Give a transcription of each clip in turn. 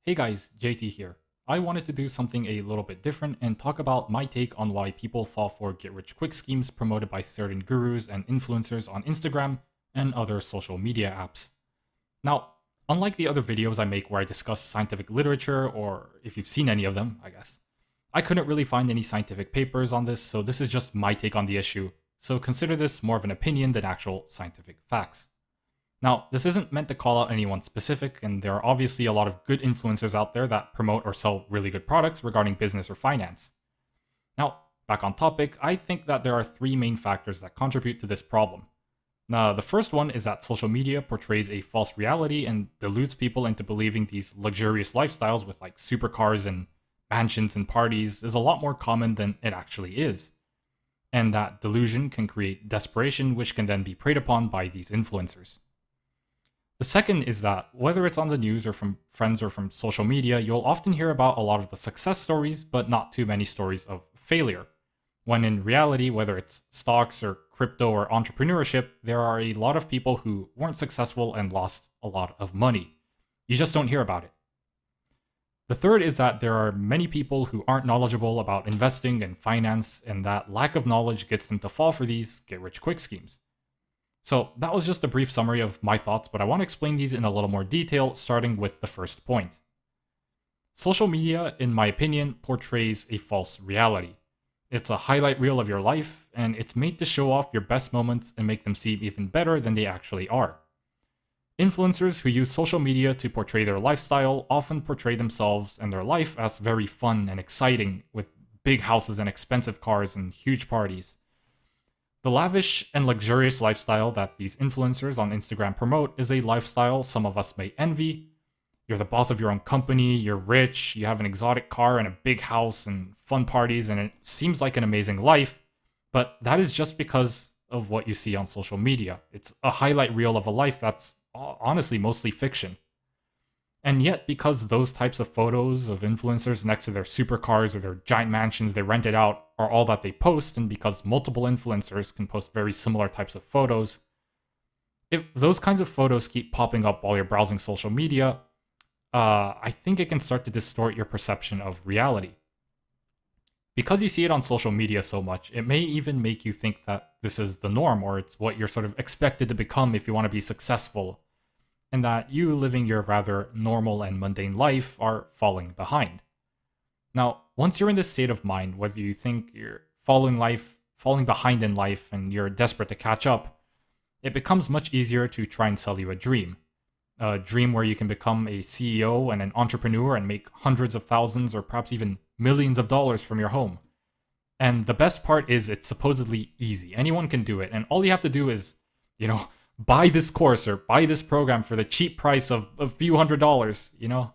Hey guys, JT here. I wanted to do something a little bit different and talk about my take on why people fall for get rich quick schemes promoted by certain gurus and influencers on Instagram and other social media apps. Now, unlike the other videos I make where I discuss scientific literature, or if you've seen any of them, I guess, I couldn't really find any scientific papers on this, so this is just my take on the issue, so consider this more of an opinion than actual scientific facts. Now, this isn't meant to call out anyone specific, and there are obviously a lot of good influencers out there that promote or sell really good products regarding business or finance. Now, back on topic, I think that there are three main factors that contribute to this problem. Now, the first one is that social media portrays a false reality and deludes people into believing these luxurious lifestyles with like supercars and mansions and parties is a lot more common than it actually is. And that delusion can create desperation, which can then be preyed upon by these influencers. The second is that whether it's on the news or from friends or from social media, you'll often hear about a lot of the success stories, but not too many stories of failure. When in reality, whether it's stocks or crypto or entrepreneurship, there are a lot of people who weren't successful and lost a lot of money. You just don't hear about it. The third is that there are many people who aren't knowledgeable about investing and finance, and that lack of knowledge gets them to fall for these get rich quick schemes. So that was just a brief summary of my thoughts, but I want to explain these in a little more detail, starting with the first point. Social media, in my opinion, portrays a false reality. It's a highlight reel of your life, and it's made to show off your best moments and make them seem even better than they actually are. Influencers who use social media to portray their lifestyle often portray themselves and their life as very fun and exciting, with big houses and expensive cars and huge parties. The lavish and luxurious lifestyle that these influencers on Instagram promote is a lifestyle some of us may envy. You're the boss of your own company, you're rich, you have an exotic car and a big house and fun parties, and it seems like an amazing life, but that is just because of what you see on social media. It's a highlight reel of a life that's honestly mostly fiction. And yet, because those types of photos of influencers next to their supercars or their giant mansions they rented out are all that they post, and because multiple influencers can post very similar types of photos, if those kinds of photos keep popping up while you're browsing social media, I think it can start to distort your perception of reality. Because you see it on social media so much, it may even make you think that this is the norm, or it's what you're sort of expected to become if you want to be successful, and that you living your rather normal and mundane life are falling behind. Now, once you're in this state of mind, whether you think you're falling behind in life and you're desperate to catch up, it becomes much easier to try and sell you a dream. A dream where you can become a CEO and an entrepreneur and make hundreds of thousands or perhaps even millions of dollars from your home. And the best part is it's supposedly easy. Anyone can do it. And all you have to do is, buy this course or buy this program for the cheap price of a few $100s.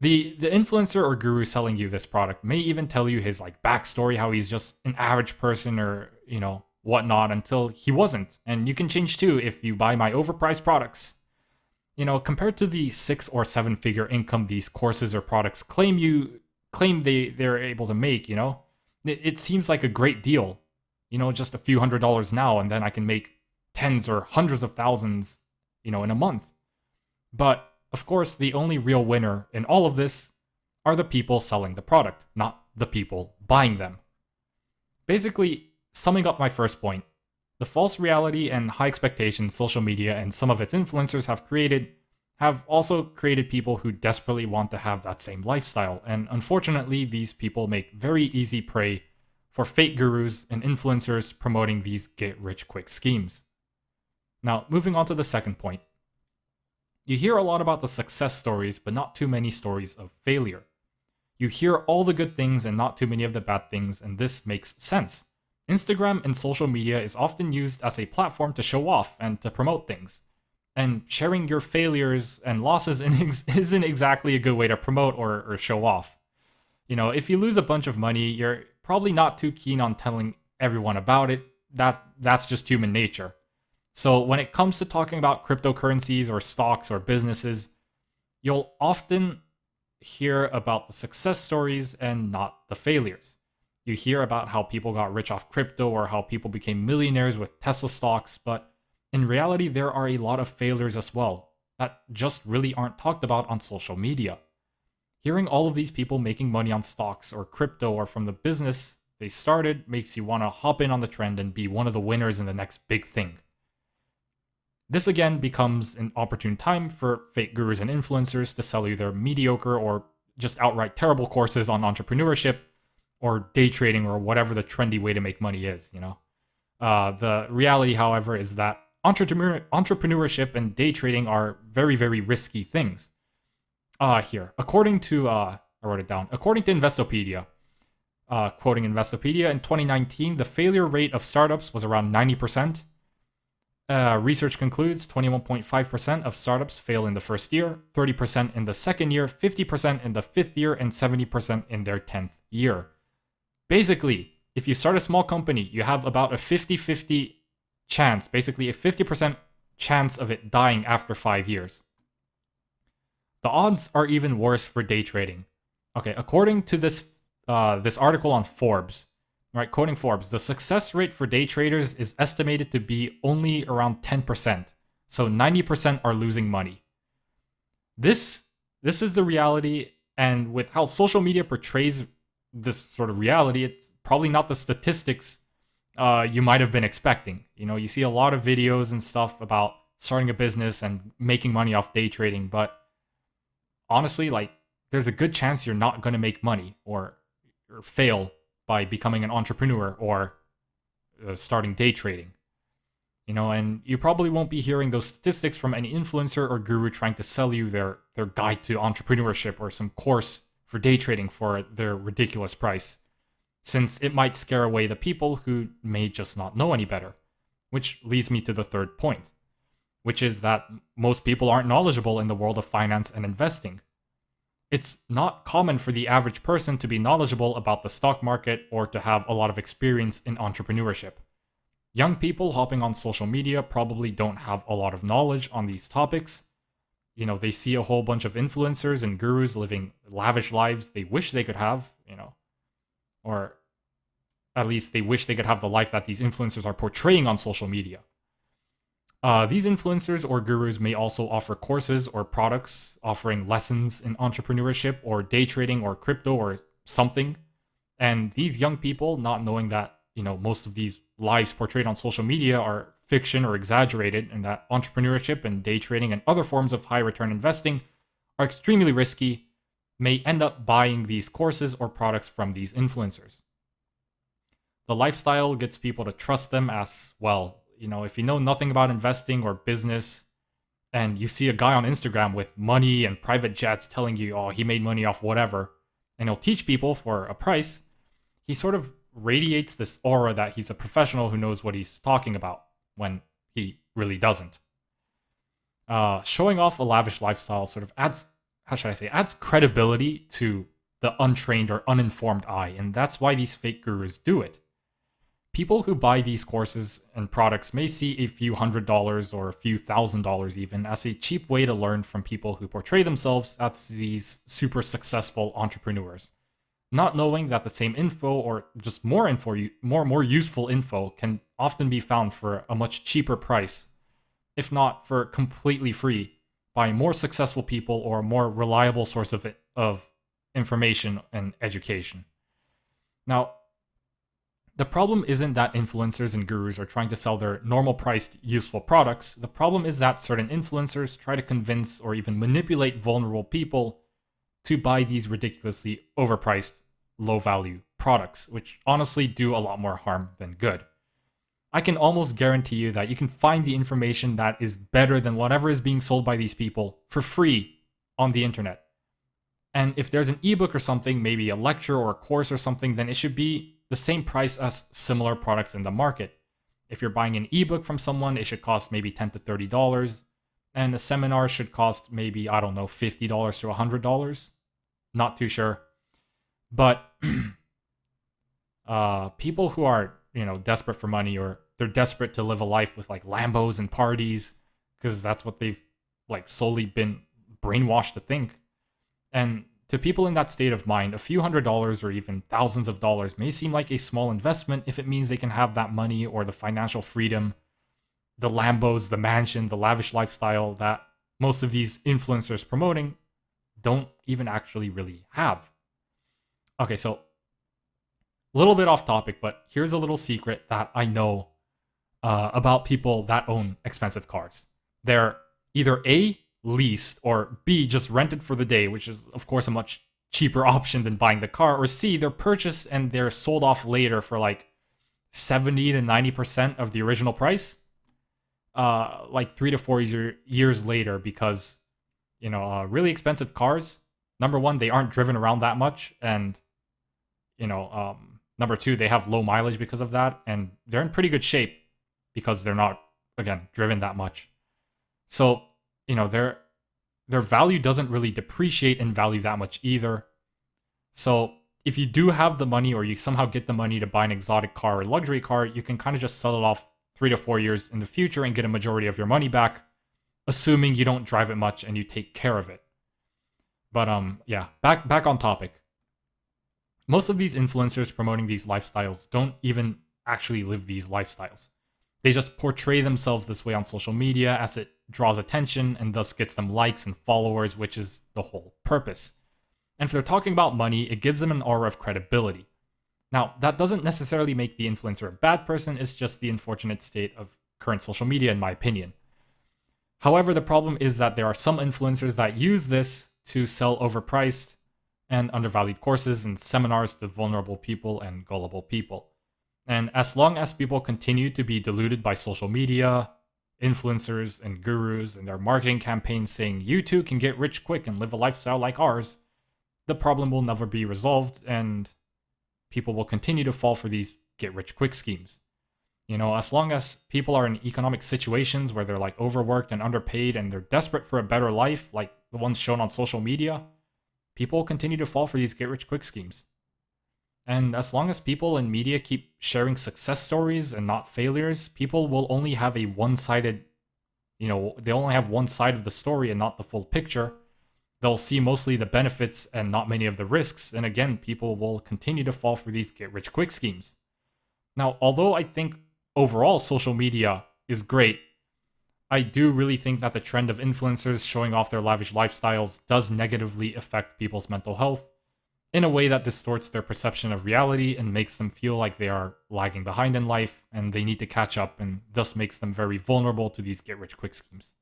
The influencer or guru selling you this product may even tell you his like backstory, how he's just an average person or, whatnot, until he wasn't. And you can change too if you buy my overpriced products. Compared to the 6 or 7 figure income these courses or products claim they're able to make, it seems like a great deal. Just a few $100s now, and then I can make tens or hundreds of thousands, in a month. But of course, the only real winner in all of this are the people selling the product, not the people buying them. Basically, summing up my first point, the false reality and high expectations social media and some of its influencers have also created people who desperately want to have that same lifestyle. And unfortunately, these people make very easy prey for fake gurus and influencers promoting these get rich quick schemes. Now, moving on to the second point. You hear a lot about the success stories, but not too many stories of failure. You hear all the good things and not too many of the bad things, and this makes sense. Instagram and social media is often used as a platform to show off and to promote things. And sharing your failures and losses isn't exactly a good way to promote or show off. If you lose a bunch of money, you're probably not too keen on telling everyone about it. That's just human nature. So when it comes to talking about cryptocurrencies or stocks or businesses, you'll often hear about the success stories and not the failures. You hear about how people got rich off crypto or how people became millionaires with Tesla stocks, but in reality, there are a lot of failures as well that just really aren't talked about on social media. Hearing all of these people making money on stocks or crypto or from the business they started makes you want to hop in on the trend and be one of the winners in the next big thing. This again becomes an opportune time for fake gurus and influencers to sell you their mediocre or just outright terrible courses on entrepreneurship or day trading or whatever the trendy way to make money is, The reality, however, is that entrepreneurship and day trading are very, very risky things. Here, according to, I wrote it down, according to Investopedia, quoting Investopedia, in 2019, the failure rate of startups was around 90%. Research concludes 21.5% of startups fail in the first year, 30% in the second year, 50% in the fifth year, and 70% in their 10th year. Basically, if you start a small company, you have about a 50-50 chance, basically a 50% chance of it dying after 5 years. The odds are even worse for day trading. Okay, according to this article on Forbes, right, quoting Forbes, the success rate for day traders is estimated to be only around 10%. So 90% are losing money. This is the reality, and with how social media portrays this sort of reality, it's probably not the statistics you might have been expecting. You see a lot of videos and stuff about starting a business and making money off day trading, but honestly, there's a good chance you're not going to make money or fail by becoming an entrepreneur or starting day trading. And you probably won't be hearing those statistics from any influencer or guru trying to sell you their guide to entrepreneurship or some course for day trading for their ridiculous price, since it might scare away the people who may just not know any better. Which leads me to the third point, which is that most people aren't knowledgeable in the world of finance and investing. It's not common for the average person to be knowledgeable about the stock market or to have a lot of experience in entrepreneurship. Young people hopping on social media probably don't have a lot of knowledge on these topics. They see a whole bunch of influencers and gurus living lavish lives they wish they could have, or at least they wish they could have the life that these influencers are portraying on social media. These influencers or gurus may also offer courses or products offering lessons in entrepreneurship or day trading or crypto or something. And these young people, not knowing that, most of these lives portrayed on social media are fiction or exaggerated, and that entrepreneurship and day trading and other forms of high return investing are extremely risky, may end up buying these courses or products from these influencers. The lifestyle gets people to trust them as well. If you know nothing about investing or business and you see a guy on Instagram with money and private jets telling you, oh, he made money off whatever, and he'll teach people for a price, he sort of radiates this aura that he's a professional who knows what he's talking about when he really doesn't. Showing off a lavish lifestyle sort of adds credibility to the untrained or uninformed eye, and that's why these fake gurus do it. People who buy these courses and products may see a few $100s or a few $1,000s even as a cheap way to learn from people who portray themselves as these super successful entrepreneurs, not knowing that the same info or just more useful info can often be found for a much cheaper price, if not for completely free, by more successful people or a more reliable source of information and education. Now, the problem isn't that influencers and gurus are trying to sell their normal priced useful products. The problem is that certain influencers try to convince or even manipulate vulnerable people to buy these ridiculously overpriced, low value products, which honestly do a lot more harm than good. I can almost guarantee you that you can find the information that is better than whatever is being sold by these people for free on the internet. And if there's an ebook or something, maybe a lecture or a course or something, then it should be the same price as similar products in the market. If you're buying an ebook from someone, it should cost maybe $10 to $30, and a seminar should cost maybe, I don't know, $50 to $100. Not too sure. But people who are, desperate for money, or they're desperate to live a life with Lambos and parties, because that's what they've solely been brainwashed to think. And to people in that state of mind, a few $100s or even thousands of dollars may seem like a small investment if it means they can have that money or the financial freedom, the Lambos, the mansion, the lavish lifestyle that most of these influencers promoting don't even actually really have. Okay, so a little bit off topic, but here's a little secret that I know about people that own expensive cars. They're either A, leased, or B, just rented for the day, which is, of course, a much cheaper option than buying the car, or C, they're purchased and they're sold off later for like 70 to 90% of the original price, like 3 to 4 years later, because, really expensive cars, number one, they aren't driven around that much, and, number two, they have low mileage because of that, and they're in pretty good shape because they're not, again, driven that much. So, their value doesn't really depreciate in value that much either. So if you do have the money, or you somehow get the money to buy an exotic car or luxury car, you can kind of just sell it off 3 to 4 years in the future and get a majority of your money back, assuming you don't drive it much and you take care of it. But yeah, back on topic. Most of these influencers promoting these lifestyles don't even actually live these lifestyles. They just portray themselves this way on social media as it draws attention and thus gets them likes and followers, which is the whole purpose. And if they're talking about money, it gives them an aura of credibility. Now, that doesn't necessarily make the influencer a bad person, it's just the unfortunate state of current social media, in my opinion. However, the problem is that there are some influencers that use this to sell overpriced and undervalued courses and seminars to vulnerable people and gullible people. And as long as people continue to be deluded by social media, influencers, and gurus and their marketing campaigns saying you too can get rich quick and live a lifestyle like ours, the problem will never be resolved, and people will continue to fall for these get-rich-quick schemes. As long as people are in economic situations where they're like overworked and underpaid and they're desperate for a better life, like the ones shown on social media, people continue to fall for these get-rich-quick schemes. And as long as people in media keep sharing success stories and not failures, people will only have a one-sided, they only have one side of the story and not the full picture. They'll see mostly the benefits and not many of the risks, and again, people will continue to fall for these get-rich-quick schemes. Now, although I think overall social media is great, I do really think that the trend of influencers showing off their lavish lifestyles does negatively affect people's mental health in a way that distorts their perception of reality and makes them feel like they are lagging behind in life and they need to catch up, and thus makes them very vulnerable to these get-rich-quick schemes.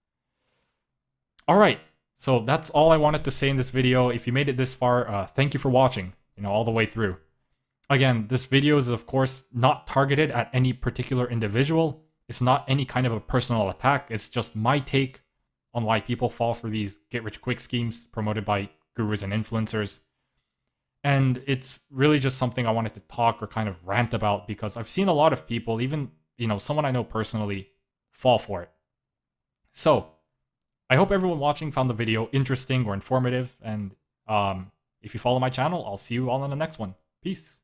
Alright, so that's all I wanted to say in this video. If you made it this far, thank you for watching, all the way through. Again, this video is of course not targeted at any particular individual. It's not any kind of a personal attack. It's just my take on why people fall for these get-rich-quick schemes promoted by gurus and influencers. And it's really just something I wanted to talk or kind of rant about because I've seen a lot of people, even, someone I know personally, fall for it. So, I hope everyone watching found the video interesting or informative, and if you follow my channel, I'll see you all on the next one. Peace.